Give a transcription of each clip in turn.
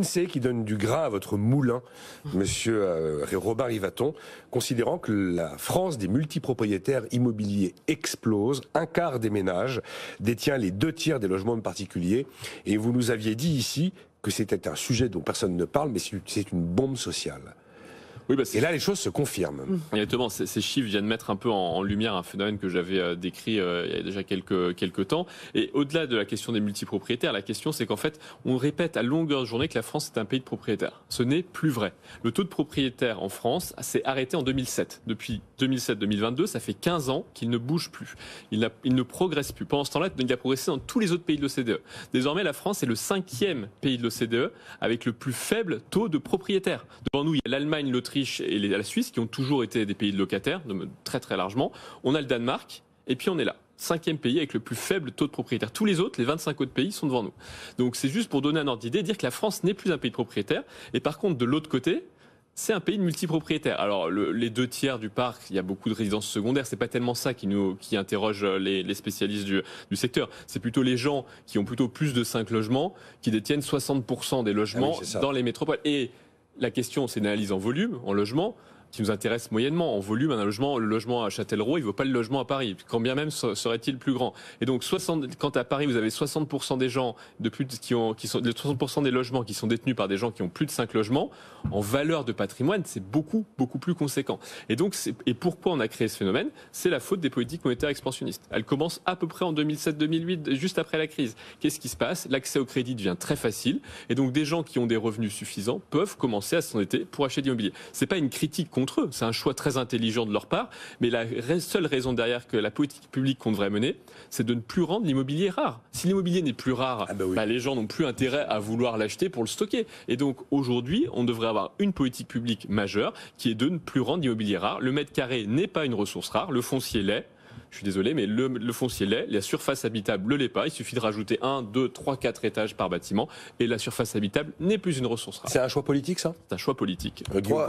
l'INSEE qui donne du grain à votre moulin, monsieur Robin Rivaton, considérant que la France des multipropriétaires immobiliers explose. Un quart des ménages détient les 2/3 des logements de particuliers. Et vous nous aviez dit ici que c'était un sujet dont personne ne parle, mais c'est une bombe sociale. Oui, et là, les choses se confirment. Exactement. Ces chiffres viennent mettre un peu en lumière un phénomène que j'avais décrit il y a déjà quelques temps. Et au-delà de la question des multipropriétaires, la question c'est qu'en fait, on répète à longueur de journée que la France est un pays de propriétaires. Ce n'est plus vrai. Le taux de propriétaires en France s'est arrêté en 2007. Depuis 2007-2022, ça fait 15 ans qu'il ne bouge plus. Il ne progresse plus. Pendant ce temps-là, il a progressé dans tous les autres pays de l'OCDE. Désormais, la France est le 5e pays de l'OCDE avec le plus faible taux de propriétaires. Devant nous, il y a l'Allemagne, l'Autriche et la Suisse qui ont toujours été des pays de locataires, très très largement. On a le Danemark et puis on est là. 5e pays avec le plus faible taux de propriétaires. Tous les autres, les 25 autres pays sont devant nous. Donc c'est juste pour donner un ordre d'idée, dire que la France n'est plus un pays de propriétaires. Et par contre, de l'autre côté, c'est un pays de multipropriétaires. Alors les 2/3 du parc, il y a beaucoup de résidences secondaires. C'est pas tellement ça qui interroge les spécialistes du secteur. C'est plutôt les gens qui ont plutôt plus de 5 logements, qui détiennent 60% des logements dans les métropoles. Et la question, c'est une analyse en volume, en logement, qui nous intéresse moyennement. En volume, le logement à Châtellerault, il ne vaut pas le logement à Paris, quand bien même serait-il plus grand. Et donc, quand à Paris, vous avez 60% des gens, 60% des logements qui sont détenus par des gens qui ont plus de 5 logements, en valeur de patrimoine, c'est beaucoup, beaucoup plus conséquent. Et donc, pourquoi on a créé ce phénomène? C'est la faute des politiques monétaires expansionnistes. Elle commence à peu près en 2007-2008, juste après la crise. Qu'est-ce qui se passe? L'accès au crédit devient très facile. Et donc, des gens qui ont des revenus suffisants peuvent commencer à s'endetter pour acheter de l'immobilier. C'est pas une critique contre eux. C'est un choix très intelligent de leur part. Mais la seule raison derrière que la politique publique qu'on devrait mener, c'est de ne plus rendre l'immobilier rare. Si l'immobilier n'est plus rare, les gens n'ont plus intérêt à vouloir l'acheter pour le stocker. Et donc aujourd'hui, on devrait avoir une politique publique majeure qui est de ne plus rendre l'immobilier rare. Le mètre carré n'est pas une ressource rare. Le foncier l'est. Je suis désolé, mais le foncier l'est, la surface habitable ne l'est pas. Il suffit de rajouter 1, 2, 3, 4 étages par bâtiment et la surface habitable n'est plus une ressource rare. C'est un choix politique, ça? C'est un choix politique.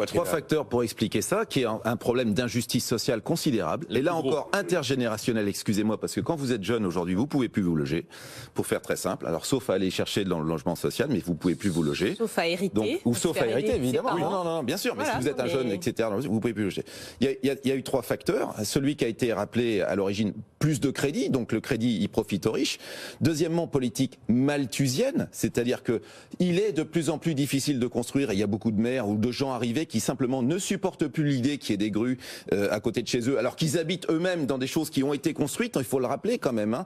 Trois facteurs pour expliquer ça, qui est un problème d'injustice sociale considérable. Et là encore, intergénérationnel, excusez-moi, parce que quand vous êtes jeune aujourd'hui, vous pouvez plus vous loger, pour faire très simple. Alors, sauf à aller chercher dans le logement social, mais vous pouvez plus vous loger. Sauf à hériter. Ou sauf à hériter, évidemment. Non, bien sûr, voilà, mais si vous êtes un jeune, etc., vous pouvez plus loger. Il y a eu 3 facteurs. Celui qui a été rappelé à l'origine, plus de crédit, donc le crédit, il profite aux riches. Deuxièmement, politique malthusienne, c'est-à-dire que il est de plus en plus difficile de construire, et il y a beaucoup de maires ou de gens arrivés qui simplement ne supportent plus l'idée qu'il y ait des grues à côté de chez eux, alors qu'ils habitent eux-mêmes dans des choses qui ont été construites, il faut le rappeler quand même.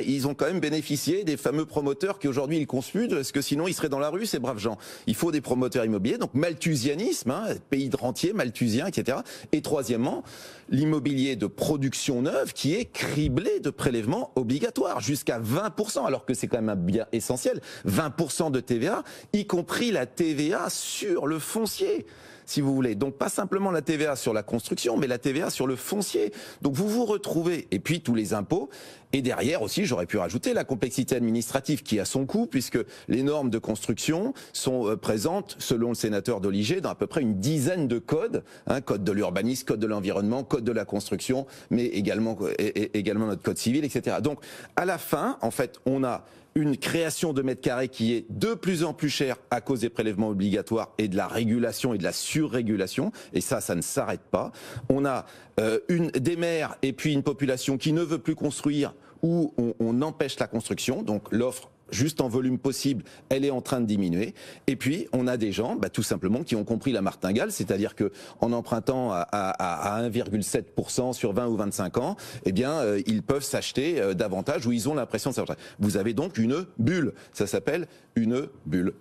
Ils ont quand même bénéficié des fameux promoteurs qui aujourd'hui ils construisent, parce que sinon ils seraient dans la rue, ces braves gens. Il faut des promoteurs immobiliers, donc malthusianisme, pays de rentier, malthusien, etc. Et troisièmement, l'immobilier de production neuve qui est criblé de prélèvements obligatoires, jusqu'à 20%, alors que c'est quand même un bien essentiel, 20% de TVA, y compris la TVA sur le foncier, si vous voulez. Donc pas simplement la TVA sur la construction, mais la TVA sur le foncier. Donc vous vous retrouvez, et puis tous les impôts, et derrière aussi, j'aurais pu rajouter la complexité administrative qui a son coût, puisque les normes de construction sont présentes, selon le sénateur Doligé, dans à peu près une dizaine de codes, code de l'urbanisme, code de l'environnement, code de la construction, mais également notre code civil, etc. Donc à la fin, en fait, on a une création de mètres carrés qui est de plus en plus chère à cause des prélèvements obligatoires et de la régulation et de la surrégulation, et ça ne s'arrête pas. On a des maires et puis une population qui ne veut plus construire, où on empêche la construction, donc l'offre juste en volume possible, elle est en train de diminuer. Et puis, on a des gens, tout simplement, qui ont compris la martingale, c'est-à-dire que en empruntant à 1,7% sur 20 ou 25 ans, eh bien, ils peuvent s'acheter davantage, ou ils ont l'impression de s'acheter. Vous avez donc une bulle. Ça s'appelle une bulle.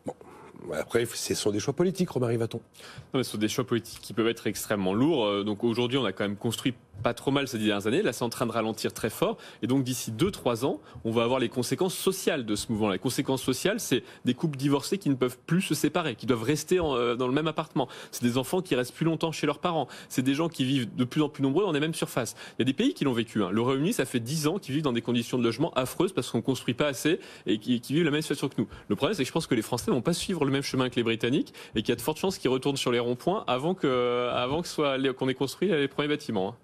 Bon. Après, ce sont des choix politiques, Robin Rivaton. Non, mais ce sont des choix politiques qui peuvent être extrêmement lourds. Donc aujourd'hui, on a quand même construit pas trop mal ces 10 dernières années. Là, c'est en train de ralentir très fort. Et donc, d'ici 2-3 ans, on va avoir les conséquences sociales de ce mouvement. Les conséquences sociales, c'est des couples divorcés qui ne peuvent plus se séparer, qui doivent rester dans le même appartement. C'est des enfants qui restent plus longtemps chez leurs parents. C'est des gens qui vivent de plus en plus nombreux dans les mêmes surfaces. Il y a des pays qui l'ont vécu. Le Royaume-Uni, ça fait 10 ans qu'ils vivent dans des conditions de logement affreuses parce qu'on ne construit pas assez et qui vivent la même situation que nous. Le problème, c'est que je pense que les Français ne vont pas suivre le même chemin que les Britanniques et qu'il y a de fortes chances qu'ils retournent sur les ronds-points avant qu'on ait construit les premiers bâtiments.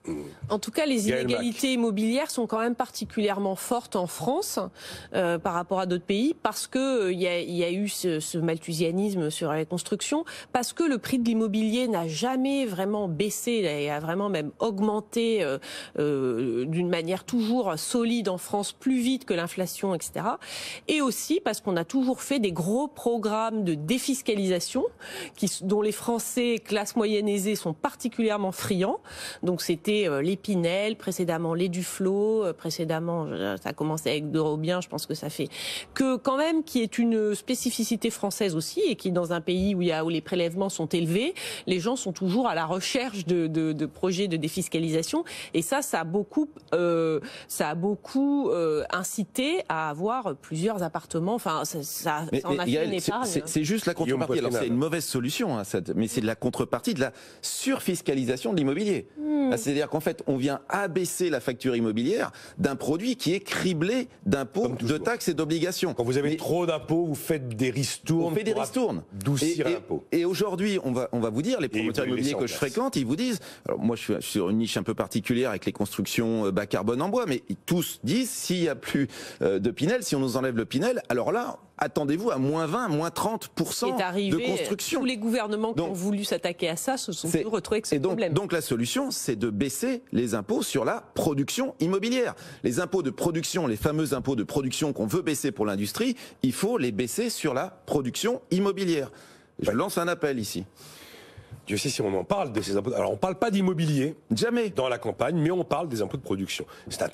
En tout cas, les Gaël inégalités immobilières sont quand même particulièrement fortes en France par rapport à d'autres pays, parce que il y a eu ce malthusianisme sur la construction, parce que le prix de l'immobilier n'a jamais vraiment baissé et a vraiment même augmenté d'une manière toujours solide en France, plus vite que l'inflation, etc. Et aussi parce qu'on a toujours fait des gros programmes de défiscalisation dont les Français, classe moyenne aisée, sont particulièrement friands. Donc c'était les Pinel, précédemment les Duflot, précédemment ça a commencé avec de Robien, je pense que ça fait que quand même qui est une spécificité française aussi, et qui dans un pays où les prélèvements sont élevés, les gens sont toujours à la recherche de projets de défiscalisation, et ça a beaucoup incité à avoir plusieurs appartements. Enfin, ça en a fait une épargne. C'est juste la contrepartie. Alors c'est une mauvaise solution, hein, mais c'est de la contrepartie de la surfiscalisation de l'immobilier. C'est-à-dire qu'en fait, on vient abaisser la facture immobilière d'un produit qui est criblé d'impôts, de taxes et d'obligations. Quand vous avez trop d'impôts, vous faites des ristournes. On fait des ristournes. Adoucir l'impôt. Et aujourd'hui, on va vous dire, les promoteurs immobiliers que je fréquente, ils vous disent, alors moi je suis sur une niche un peu particulière avec les constructions bas carbone en bois, mais tous disent, s'il n'y a plus de Pinel, si on nous enlève le Pinel, alors là, attendez-vous à moins 20, moins 30% de construction. Tous les gouvernements qui ont voulu s'attaquer à ça se sont tous retrouvés avec ce problème. Donc la solution, c'est de baisser les impôts sur la production immobilière. Les impôts de production, les fameux impôts de production qu'on veut baisser pour l'industrie, il faut les baisser sur la production immobilière. Je lance un appel ici. Dieu sait si on en parle de ces impôts. Alors on ne parle pas d'immobilier. Jamais. Dans la campagne, mais on parle des impôts de production. C'est intéressant.